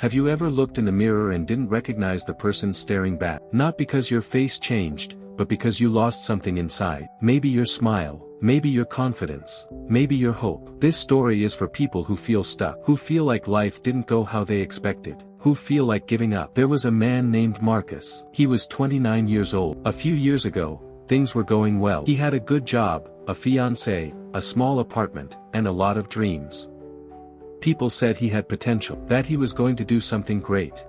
Have you ever looked in the mirror and didn't recognize the person staring back? Not because your face changed, but because you lost something inside. Maybe your smile, maybe your confidence, maybe your hope. This story is for people who feel stuck, who feel like life didn't go how they expected, who feel like giving up. There was a man named Marcus. He was 29 years old. A few years ago, things were going well. He had a good job, a fiancée, a small apartment, and a lot of dreams. People said he had potential, that he was going to do something great.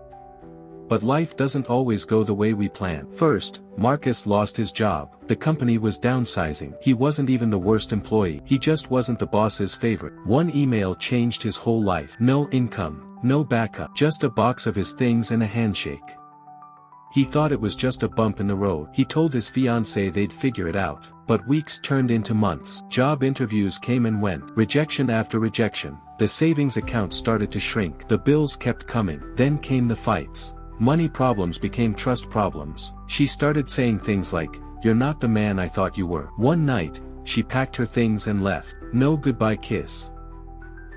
But life doesn't always go the way we plan. First, Marcus lost his job. The company was downsizing. He wasn't even the worst employee. He just wasn't the boss's favorite. One email changed his whole life. No income, no backup, just a box of his things and a handshake. He thought it was just a bump in the road. He told his fiancée they'd figure it out. But weeks turned into months. Job interviews came and went. Rejection after rejection. The savings account started to shrink. The bills kept coming. Then came the fights. Money problems became trust problems. She started saying things like, "You're not the man I thought you were." One night, she packed her things and left. No goodbye kiss.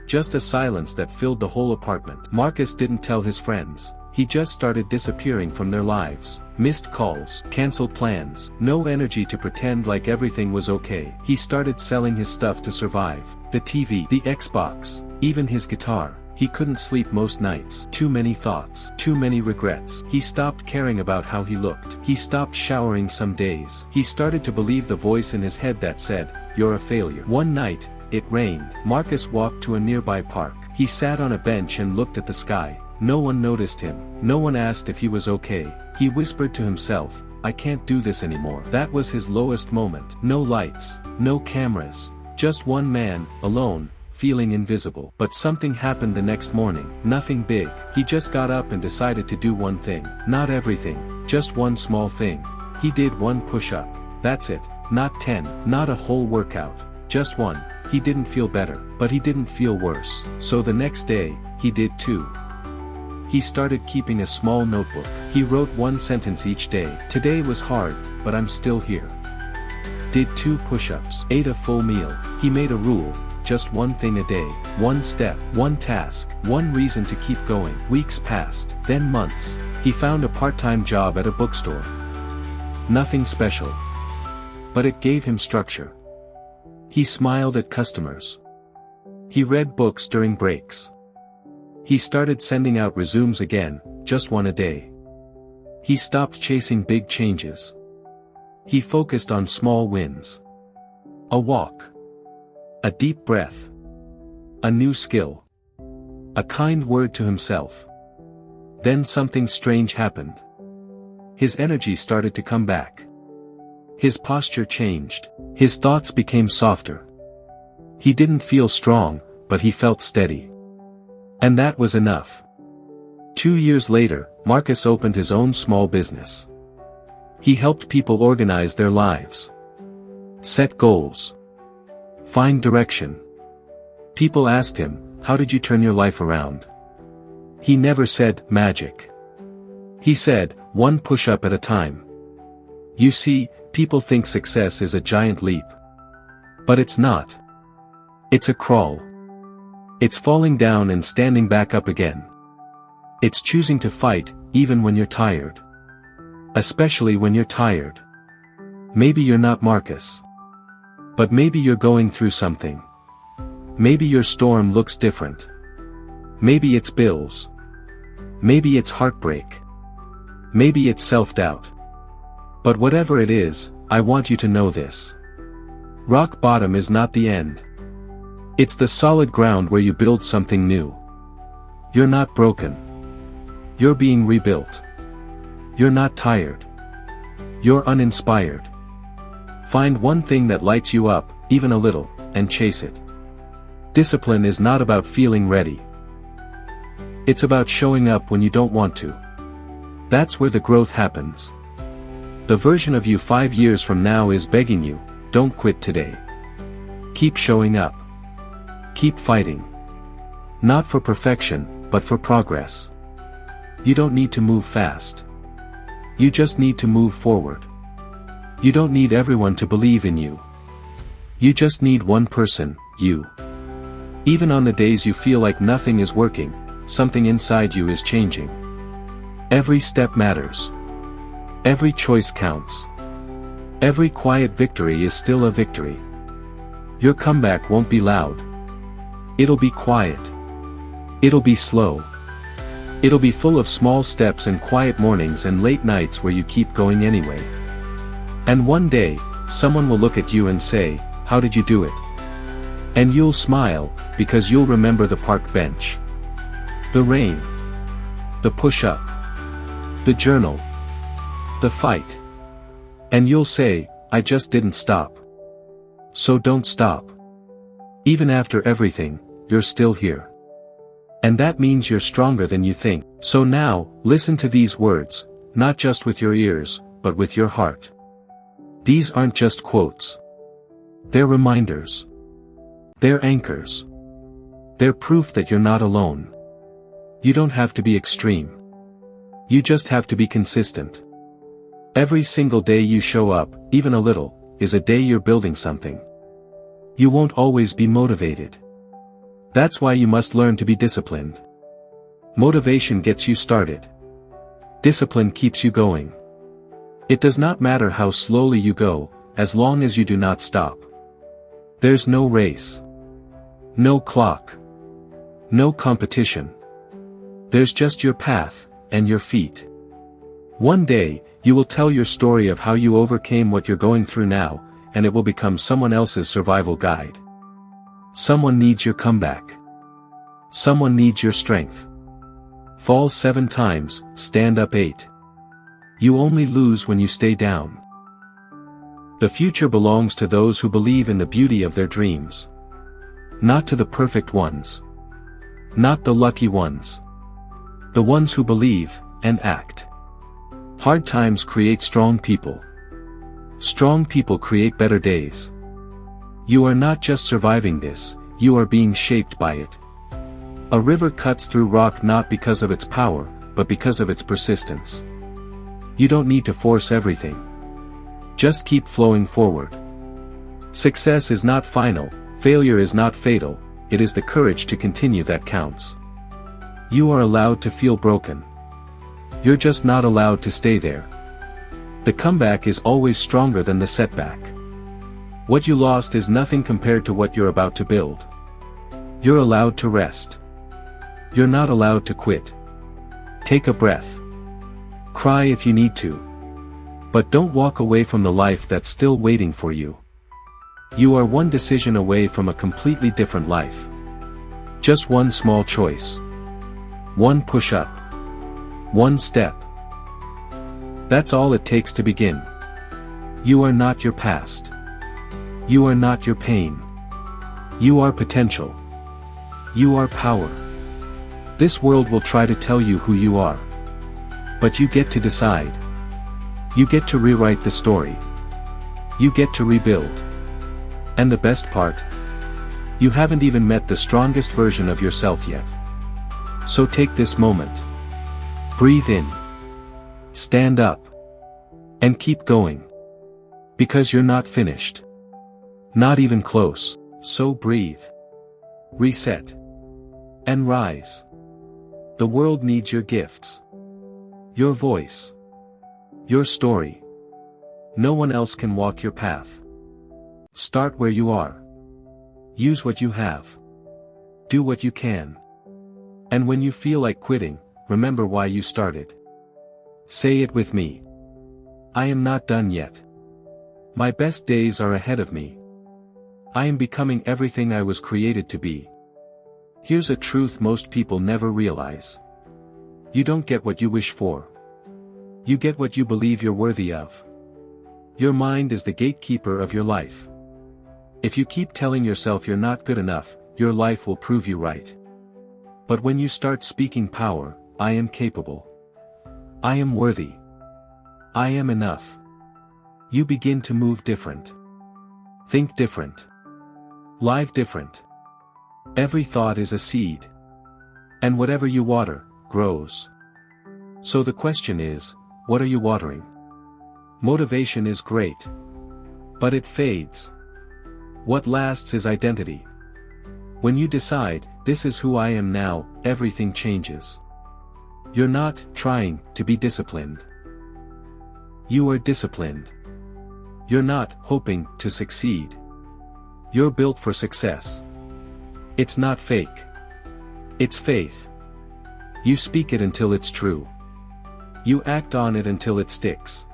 Just a silence that filled the whole apartment. Marcus didn't tell his friends. He just started disappearing from their lives. Missed calls, canceled plans, no energy to pretend like everything was okay. He started selling his stuff to survive. The TV, the Xbox, even his guitar. He couldn't sleep most nights. Too many thoughts, too many regrets. He stopped caring about how he looked. He stopped showering some days. He started to believe the voice in his head that said, "You're a failure." One night, it rained. Marcus walked to a nearby park. He sat on a bench and looked at the sky. No one noticed him. No one asked if he was okay. He whispered to himself, "I can't do this anymore." That was his lowest moment. No lights, no cameras. Just one man, alone, feeling invisible. But something happened the next morning. Nothing big. He just got up and decided to do one thing. Not everything, just one small thing. He did one push-up. That's it. Not 10. Not a whole workout. Just one. He didn't feel better, but he didn't feel worse. So the next day, he did 2. He started keeping a small notebook. He wrote 1 sentence each day. "Today was hard, but I'm still here." Did 2 push-ups. Ate a full meal. He made a rule. Just one thing a day. One step. One task. One reason to keep going. Weeks passed. Then months. He found a part-time job at a bookstore. Nothing special. But it gave him structure. He smiled at customers. He read books during breaks. He started sending out resumes again, just 1 a day. He stopped chasing big changes. He focused on small wins. A walk. A deep breath. A new skill. A kind word to himself. Then something strange happened. His energy started to come back. His posture changed. His thoughts became softer. He didn't feel strong, but he felt steady. And that was enough. 2 years later, Marcus opened his own small business. He helped people organize their lives. Set goals. Find direction. People asked him, "How did you turn your life around?" He never said, "Magic." He said, "1 push-up at a time." You see, people think success is a giant leap. But it's not. It's a crawl. It's falling down and standing back up again. It's choosing to fight, even when you're tired. Especially when you're tired. Maybe you're not Marcus. But maybe you're going through something. Maybe your storm looks different. Maybe it's bills. Maybe it's heartbreak. Maybe it's self-doubt. But whatever it is, I want you to know this. Rock bottom is not the end. It's the solid ground where you build something new. You're not broken. You're being rebuilt. You're not tired. You're uninspired. Find one thing that lights you up, even a little, and chase it. Discipline is not about feeling ready. It's about showing up when you don't want to. That's where the growth happens. The version of you 5 years from now is begging you, don't quit today. Keep showing up. Keep fighting. Not for perfection, but for progress. You don't need to move fast. You just need to move forward. You don't need everyone to believe in you. You just need one person, you. Even on the days you feel like nothing is working, something inside you is changing. Every step matters. Every choice counts. Every quiet victory is still a victory. Your comeback won't be loud. It'll be quiet. It'll be slow. It'll be full of small steps and quiet mornings and late nights where you keep going anyway. And one day, someone will look at you and say, "How did you do it?" And you'll smile, because you'll remember the park bench, the rain, the push-up, the journal, the fight. And you'll say, "I just didn't stop." So don't stop. Even after everything, you're still here. And that means you're stronger than you think. So now, listen to these words, not just with your ears, but with your heart. These aren't just quotes. They're reminders. They're anchors. They're proof that you're not alone. You don't have to be extreme. You just have to be consistent. Every single day you show up, even a little, is a day you're building something. You won't always be motivated. That's why you must learn to be disciplined. Motivation gets you started. Discipline keeps you going. It does not matter how slowly you go, as long as you do not stop. There's no race. No clock. No competition. There's just your path, and your feet. One day, you will tell your story of how you overcame what you're going through now, and it will become someone else's survival guide. Someone needs your comeback. Someone needs your strength. Fall 7 times, stand up 8. You only lose when you stay down. The future belongs to those who believe in the beauty of their dreams. Not to the perfect ones. Not the lucky ones. The ones who believe, and act. Hard times create strong people. Strong people create better days. You are not just surviving this, you are being shaped by it. A river cuts through rock not because of its power, but because of its persistence. You don't need to force everything. Just keep flowing forward. Success is not final, failure is not fatal, it is the courage to continue that counts. You are allowed to feel broken. You're just not allowed to stay there. The comeback is always stronger than the setback. What you lost is nothing compared to what you're about to build. You're allowed to rest. You're not allowed to quit. Take a breath. Cry if you need to. But don't walk away from the life that's still waiting for you. You are one decision away from a completely different life. Just one small choice. One push-up. One step. That's all it takes to begin. You are not your past. You are not your pain. You are potential. You are power. This world will try to tell you who you are. But you get to decide. You get to rewrite the story. You get to rebuild. And the best part? You haven't even met the strongest version of yourself yet. So take this moment. Breathe in. Stand up. And keep going. Because you're not finished. Not even close. So breathe. Reset. And rise. The world needs your gifts. Your voice. Your story. No one else can walk your path. Start where you are. Use what you have. Do what you can. And when you feel like quitting, remember why you started. Say it with me. I am not done yet. My best days are ahead of me. I am becoming everything I was created to be. Here's a truth most people never realize. You don't get what you wish for. You get what you believe you're worthy of. Your mind is the gatekeeper of your life. If you keep telling yourself you're not good enough, your life will prove you right. But when you start speaking power, I am capable. I am worthy. I am enough. You begin to move different. Think different. Live different. Every thought is a seed. And whatever you water, grows. So the question is, what are you watering? Motivation is great. But it fades. What lasts is identity. When you decide, This is who I am now, everything changes. You're not trying to be disciplined. You are disciplined. You're not hoping to succeed. You're built for success. It's not fake. It's faith. You speak it until it's true. You act on it until it sticks.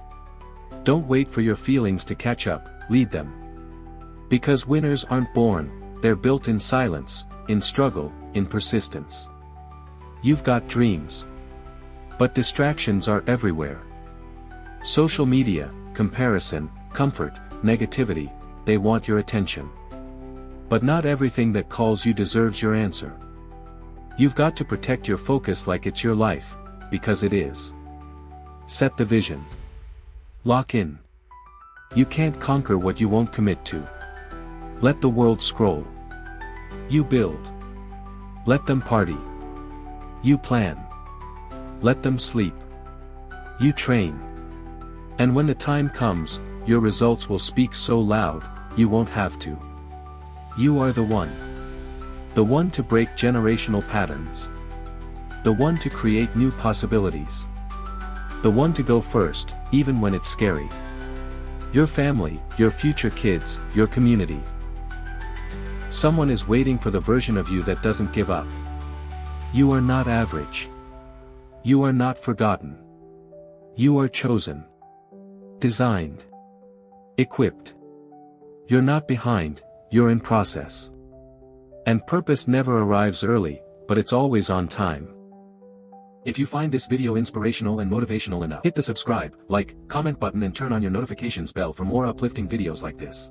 Don't wait for your feelings to catch up, lead them. Because winners aren't born, they're built in silence, in struggle, in persistence. You've got dreams. But distractions are everywhere. Social media, comparison, comfort, negativity, they want your attention. But not everything that calls you deserves your answer. You've got to protect your focus like it's your life, because it is. Set the vision. Lock in. You can't conquer what you won't commit to. Let the world scroll. You build. Let them party. You plan. Let them sleep. You train. And when the time comes, your results will speak so loud, you won't have to. You are the one. The one to break generational patterns. The one to create new possibilities. The one to go first, even when it's scary. Your family, your future kids, your community. Someone is waiting for the version of you that doesn't give up. You are not average. You are not forgotten. You are chosen. Designed. Equipped. You're not behind, you're in process. And purpose never arrives early, but it's always on time. If you find this video inspirational and motivational enough, hit the subscribe, like, comment button and turn on your notifications bell for more uplifting videos like this.